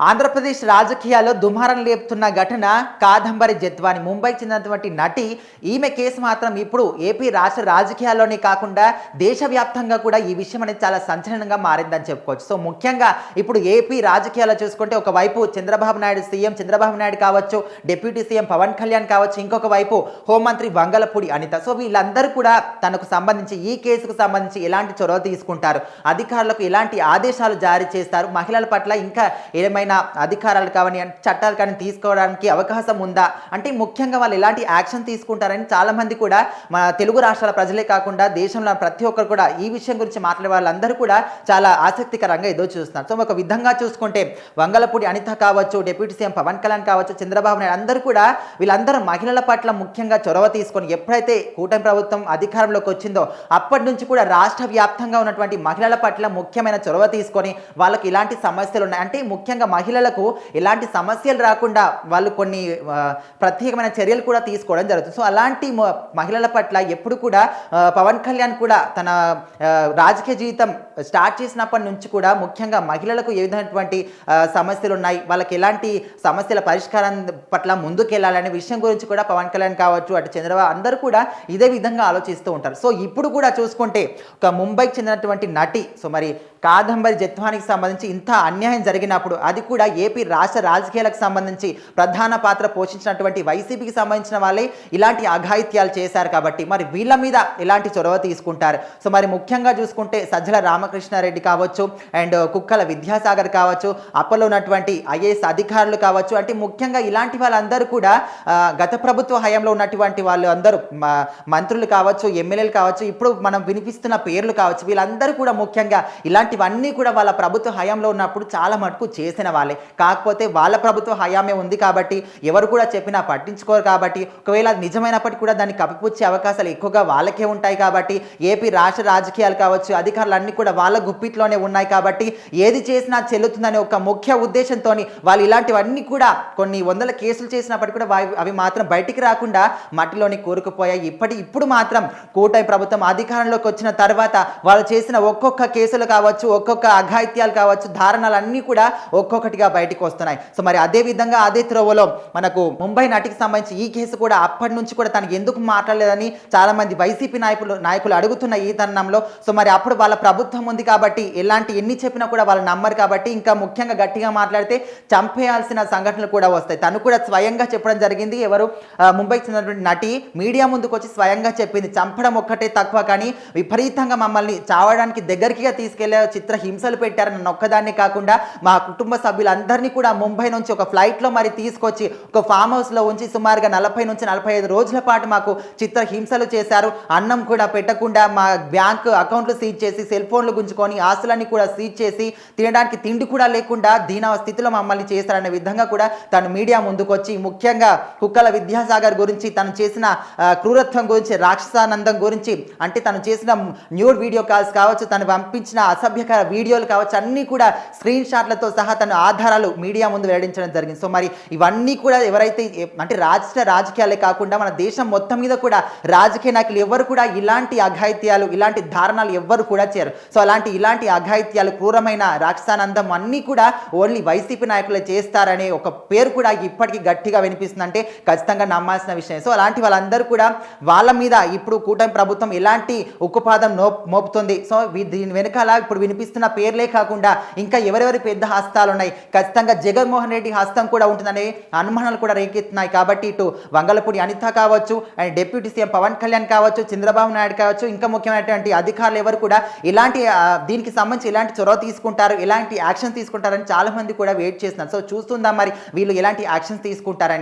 ఆంధ్రప్రదేశ్ రాజకీయాల్లో దుమారం లేపుతున్న ఘటన కాదంబరి జత్వాని. ముంబైకి చెందినటువంటి నటి. ఈమె కేసు మాత్రం ఇప్పుడు ఏపీ రాష్ట్ర రాజకీయాల్లోనే కాకుండా దేశవ్యాప్తంగా కూడా ఈ విషయం అనేది చాలా సంచలనంగా మారిందని చెప్పుకోవచ్చు. సో ముఖ్యంగా ఇప్పుడు ఏపీ రాజకీయాల్లో చూసుకుంటే ఒకవైపు చంద్రబాబు నాయుడు సీఎం చంద్రబాబు నాయుడు కావచ్చు, డిప్యూటీ సీఎం పవన్ కళ్యాణ్ కావచ్చు, ఇంకొక వైపు హోంమంత్రి వంగలపూడి అనిత. సో వీళ్ళందరూ కూడా తనకు సంబంధించి ఈ కేసుకు సంబంధించి ఎలాంటి చొరవ తీసుకుంటారు, అధికారులకు ఎలాంటి ఆదేశాలు జారీ చేస్తారు, మహిళల పట్ల ఇంకా ఏమైనా అధికారాలు కావని చట్టాలు కానీ తీసుకోవడానికి అవకాశం ఉందా అంటే ముఖ్యంగా వాళ్ళు ఎలాంటి యాక్షన్ తీసుకుంటారని చాలా మంది కూడా మన తెలుగు రాష్ట్రాల ప్రజలే కాకుండా దేశంలో ప్రతి ఒక్కరు కూడా ఈ విషయం గురించి మాట్లాడే వాళ్ళందరూ కూడా చాలా ఆసక్తికరంగా ఎదురు చూస్తున్నారు. సో ఒక విధంగా చూసుకుంటే వంగలపూడి అనిత కావచ్చు, డిప్యూటీ సీఎం పవన్ కళ్యాణ్ కావచ్చు, చంద్రబాబు నాయుడు అందరూ కూడా వీళ్ళందరూ మహిళల పట్ల ముఖ్యంగా చొరవ తీసుకొని ఎప్పుడైతే కూటమి ప్రభుత్వం అధికారంలోకి వచ్చిందో అప్పటి నుంచి కూడా రాష్ట్ర వ్యాప్తంగా ఉన్నటువంటి మహిళల పట్ల ముఖ్యమైన చొరవ తీసుకొని వాళ్ళకి ఇలాంటి సమస్యలు ఉన్నాయి అంటే ముఖ్యంగా మహిళలకు ఎలాంటి సమస్యలు రాకుండా వాళ్ళు కొన్ని ప్రత్యేకమైన చర్యలు కూడా తీసుకోవడం జరుగుతుంది. సో అలాంటి మహిళల పట్ల ఎప్పుడు కూడా పవన్ కళ్యాణ్ కూడా తన రాజకీయ జీవితం స్టార్ట్ చేసినప్పటి నుంచి కూడా ముఖ్యంగా మహిళలకు ఏ విధమైనటువంటి సమస్యలు ఉన్నాయి, వాళ్ళకి ఎలాంటి సమస్యల పరిష్కారం పట్ల ముందుకెళ్లాలనే విషయం గురించి కూడా పవన్ కళ్యాణ్ కావచ్చు, అటు చంద్రబాబు అందరూ కూడా ఇదే విధంగా ఆలోచిస్తూ ఉంటారు. సో ఇప్పుడు కూడా చూసుకుంటే ఒక ముంబైకి చెందినటువంటి నటి, సో మరి కాదంబరి జత్వానికి సంబంధించి ఇంత అన్యాయం జరిగినప్పుడు అది కూడా ఏపీ రాష్ట్ర రాజకీయాలకు సంబంధించి ప్రధాన పాత్ర పోషించినటువంటి వైసీపీకి సంబంధించిన వాళ్ళే ఇలాంటి అఘాయిత్యాలు చేశారు కాబట్టి మరి వీళ్ళ మీద ఎలాంటి చొరవ తీసుకుంటారు. సో మరి ముఖ్యంగా చూసుకుంటే సజ్జల రామకృష్ణారెడ్డి కావచ్చు, అండ్ కుక్కల విద్యాసాగర్ కావచ్చు, అప్పలో ఉన్నటువంటి ఐఏఎస్ అధికారులు కావచ్చు, అంటే ముఖ్యంగా ఇలాంటి వాళ్ళందరూ కూడా గత ప్రభుత్వ హయాంలో ఉన్నటువంటి వాళ్ళు అందరూ మంత్రులు కావచ్చు, ఎమ్మెల్యేలు కావచ్చు, ఇప్పుడు మనం వినిపిస్తున్న పేర్లు కావచ్చు, వీళ్ళందరూ కూడా ముఖ్యంగా ఇలాంటివన్నీ కూడా వాళ్ళ ప్రభుత్వ హయాంలో ఉన్నప్పుడు చాలా మటుకు చేసిన వాళ్ళే. కాకపోతే వాళ్ళ ప్రభుత్వ హయామే ఉంది కాబట్టి ఎవరు కూడా చెప్పినా పట్టించుకోరు కాబట్టి ఒకవేళ నిజమైనప్పటికీ కూడా దాన్ని కప్పిపుచ్చే అవకాశాలు ఎక్కువగా వాళ్ళకే ఉంటాయి కాబట్టి ఏపీ రాష్ట్ర రాజకీయాలు కావచ్చు, అధికారులు అన్నీ కూడా వాళ్ళ గుప్పిట్లోనే ఉన్నాయి కాబట్టి ఏది చేసినా చెల్లుతుందనే ఒక ముఖ్య ఉద్దేశంతో వాళ్ళు ఇలాంటివన్నీ కూడా కొన్ని వందల కేసులు చేసినప్పటికీ కూడా అవి మాత్రం బయటికి రాకుండా మట్టిలోని కూరుకుపోయాయి. ఇప్పుడు మాత్రం కూటమి ప్రభుత్వం అధికారంలోకి వచ్చిన తర్వాత వాళ్ళు చేసిన ఒక్కొక్క కేసులు కావచ్చు, ఒక్కొక్క అఘాయిత్యాలు కావచ్చు, దారుణాలన్నీ కూడా ఒక్కొక్కటిగా బయటకు వస్తున్నాయి. సో మరి అదే విధంగా అదే త్రోవలో మనకు ముంబై నటికి సంబంధించి ఈ కేసు కూడా అప్పటి నుంచి కూడా తనకు ఎందుకు మాట్లాడలేదని చాలా మంది వైసీపీ నాయకులు అడుగుతున్న ఈ తరుణంలో సో మరి అప్పుడు వాళ్ళ ప్రభుత్వం ఉంది కాబట్టి ఎన్ని చెప్పినా కూడా వాళ్ళు నమ్మరు కాబట్టి ఇంకా ముఖ్యంగా గట్టిగా మాట్లాడితే చంపేయాల్సిన సంఘటనలు కూడా వస్తాయి. తను కూడా స్వయంగా చెప్పడం జరిగింది. ఎవరు ముంబైకి చెందినటువంటి నటి మీడియా ముందుకు వచ్చి స్వయంగా చెప్పింది, చంపడం ఒక్కటే తక్కువ కానీ విపరీతంగా మమ్మల్ని చావడానికి దగ్గరికిగా తీసుకెళ్లే చిత్ర హింసలు పెట్టారు. నన్ను ఒక్కదాన్ని కాకుండా మా కుటుంబ సభ్యులందరినీ కూడా ముంబై నుంచి ఒక ఫ్లైట్లో మరి తీసుకొచ్చి ఒక ఫామ్ హౌస్లో ఉంచి సుమారుగా 40 నుంచి 45 రోజుల పాటు మాకు చిత్ర హింసలు చేశారు. అన్నం కూడా పెట్టకుండా మా బ్యాంక్ అకౌంట్లు సీజ్ చేసి సెల్ ఫోన్లు గుంజుకొని ఆస్తులన్నీ కూడా సీజ్ చేసి తినడానికి తిండి కూడా లేకుండా దీన స్థితిలో మమ్మల్ని చేశారనే విధంగా కూడా తను మీడియా ముందుకు వచ్చి ముఖ్యంగా కుక్కల విద్యాసాగర్ గురించి, తను చేసిన క్రూరత్వం గురించి, రాక్షసానందం గురించి, అంటే తను చేసిన న్యూడ్ వీడియో కాల్స్ కావచ్చు, తను పంపించిన అసభ్యకర వీడియోలు కావచ్చు, అన్నీ కూడా స్క్రీన్ షాట్లతో సహా తన ఆధారాలు మీడియా ముందు వెల్లడించడం జరిగింది. సో మరి ఇవన్నీ కూడా ఎవరైతే అంటే రాష్ట్ర రాజకీయాలే కాకుండా మన దేశం మొత్తం మీద కూడా రాజకీయ నాయకులు ఎవరు కూడా ఇలాంటి అఘాయిత్యాలు, ఇలాంటి దారుణాలు ఎవ్వరు కూడా చేయరు. సో ఇలాంటి అఘాయిత్యాలు, క్రూరమైన రాక్షసానందం అన్నీ కూడా ఓన్లీ వైసీపీ నాయకులే చేస్తారనే ఒక పేరు కూడా ఇప్పటికీ గట్టిగా వినిపిస్తుందంటే ఖచ్చితంగా నమ్మాల్సిన విషయం. సో అలాంటి వాళ్ళందరూ కూడా వాళ్ళ మీద ఇప్పుడు కూటమి ప్రభుత్వం ఎలాంటి ఉక్కుపాదం మోపుతుంది. సో దీని వెనకాల ఇప్పుడు వినిపిస్తున్న పేర్లే కాకుండా ఇంకా ఎవరెవరి పెద్ద హస్తాలు ఉన్నాయి, ఖచ్చితంగా జగన్మోహన్ రెడ్డి హస్తం కూడా ఉంటుందనే అనుమానాలు కూడా రేకెత్తున్నాయి. కాబట్టి ఇటు వంగలపూడి అనిత కావచ్చు, and deputy CM Pawan Kalyan కావచ్చు, చంద్రబాబు నాయుడు కావచ్చు, ఇంకా ముఖ్యమైనటువంటి అధికారులు ఎవరు కూడా దీనికి సంబంధించి ఎలాంటి చొరవ తీసుకుంటారు, ఎలాంటి యాక్షన్ తీసుకుంటారని చాలా మంది కూడా వెయిట్ చేస్తున్నారు. సో చూస్తుందా మరి వీళ్ళు ఎలాంటి యాక్షన్స్ తీసుకుంటారని.